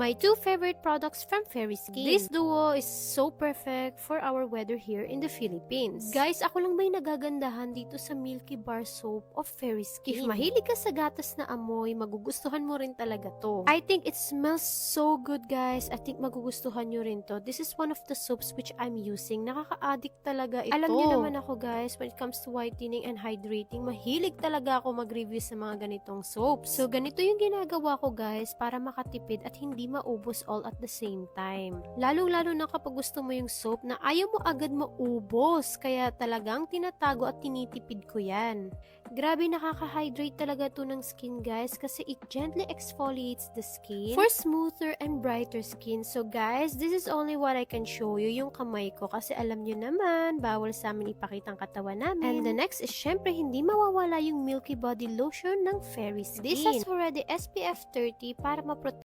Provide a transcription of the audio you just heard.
My two favorite products from Fairy Skin. This duo is so perfect for our weather here in the Philippines. Guys, ako lang may nagagandahan dito sa Milky Bar Soap of Fairy Skin. If mahilig ka sa gatas na amoy, magugustuhan mo rin talaga to. I think it smells so good, guys. I think magugustuhan nyo rin to. This is one of the soaps which I'm using. Nakaka-addict talaga ito. Alam nyo naman ako, guys, when it comes to whitening and hydrating, mahilig talaga ako mag-review sa mga ganitong soaps. So, ganito yung ginagawa ko, guys, para makatipid at hindi maubos all at the same time. Lalong-lalo na kapag gusto mo yung soap na ayaw mo agad maubos, kaya talagang tinatago at tinitipid ko yan. Grabe, nakaka-hydrate talaga to ng skin, guys, kasi it gently exfoliates the skin for smoother and brighter skin. So guys, this is only what I can show you, yung kamay ko, kasi alam nyo naman, bawal sa amin ipakita ang katawan namin. And the next is syempre hindi mawawala yung Milky Body Lotion ng Fairy Skin. This has already SPF 30 para ma-protect